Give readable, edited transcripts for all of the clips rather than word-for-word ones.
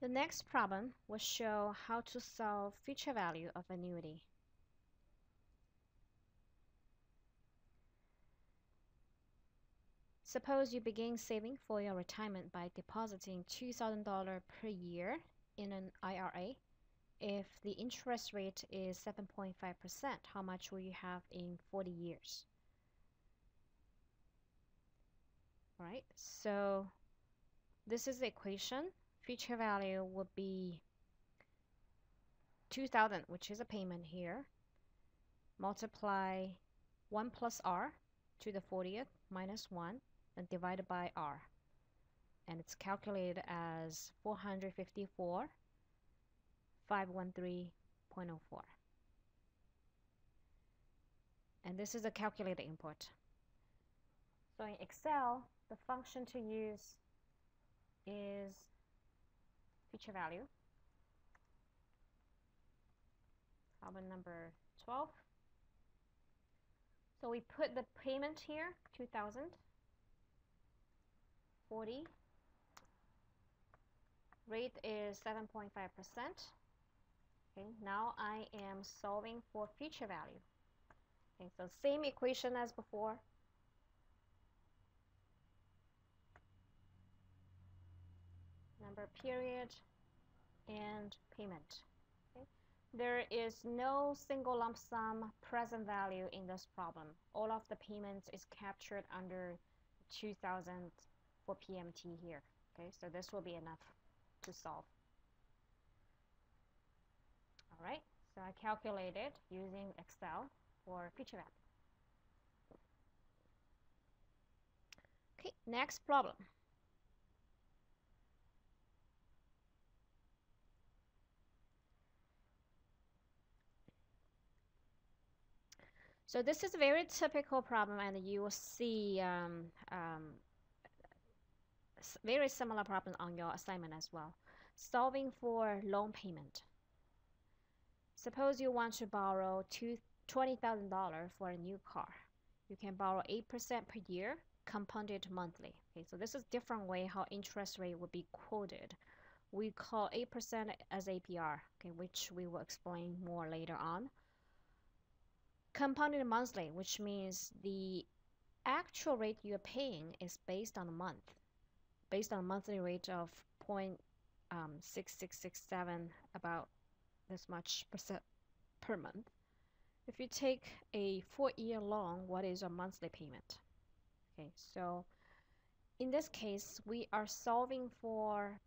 The next problem will show how to solve future value of annuity. Suppose you begin saving for your retirement by depositing $2,000 per year in an IRA. If the interest rate is 7.5%, how much will you have in 40 years? All right, so this is the equation. Future value would be 2,000, which is a payment here, multiply 1 plus r to the 40th minus 1 and divided by r. And it's calculated as 454,513.04. And this is a calculated input. So in Excel, the function to use is future value, problem number 12. So we put the payment here, 2,000, 40. Rate is 7.5%. Okay, now I am solving for future value. Okay, so same equation as before. Number period and payment. Okay. There is no single lump sum present value in this problem. All of the payments is captured under 2,000 for PMT here. Okay, so this will be enough to solve. All right, so I calculated using Excel for future value. Okay, next problem. So this is a very typical problem, and you will see very similar problem on your assignment as well. Solving for loan payment. Suppose you want to borrow $20,000 for a new car. You can borrow 8% per year, compounded monthly. Okay, so this is different way how interest rate would be quoted. We call 8% as APR, okay, which we will explain more later on. Compounded monthly, which means the actual rate you're paying is based on a month, based on a monthly rate of 0.6667, about this much percent per month. If you take a 4-year loan, what is your monthly payment? Okay, so in this case, we are solving for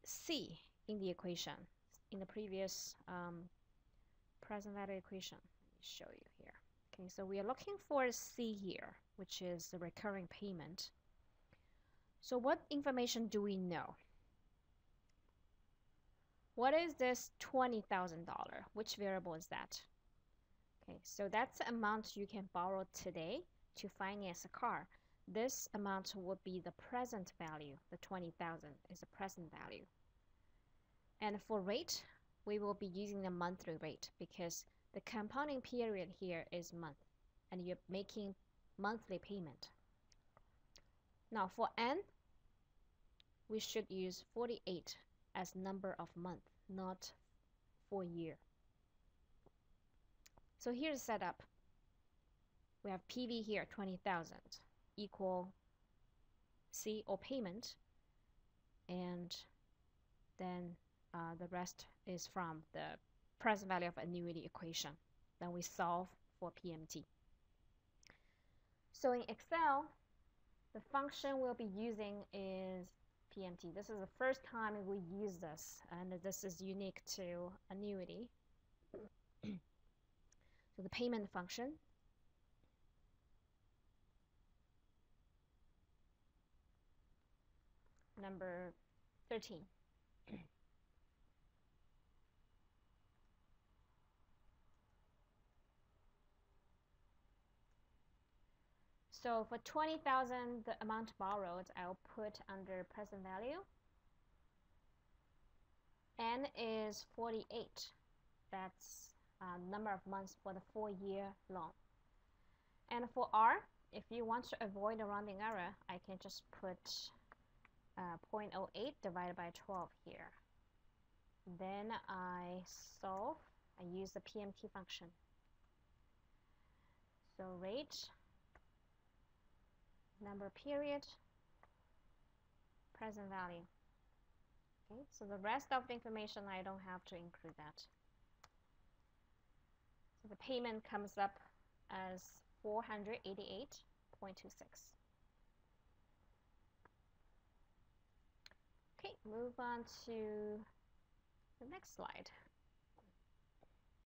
C in the equation. In the previous present value equation, let me show you here. Okay, so we are looking for C here, which is the recurring payment. So what information do we know? What is this $20,000? Which variable is that? Okay, so that's the amount you can borrow today to finance a car. This amount would be the present value. The 20,000 is the present value. And for rate, we will be using the monthly rate because the compounding period here is month, and you're making monthly payment. Now for N, we should use 48 as number of month, not for year. So here's the setup. We have PV here, 20,000, equal C or payment, and then the rest is from the present value of annuity equation. Then we solve for PMT. So in Excel, the function we'll be using is PMT. This is the first time we use this, and this is unique to annuity. So the payment function. Number 13. So for 20,000, the amount borrowed, I'll put under present value. N is 48. That's number of months for the 4-year loan. And for R, if you want to avoid a rounding error, I can just put 0.08 divided by 12 here. Then I solve, I use the PMT function. So rate, number period, present value. Okay, so the rest of the information I don't have to include that. So the payment comes up as 488.26. Okay, move on to the next slide.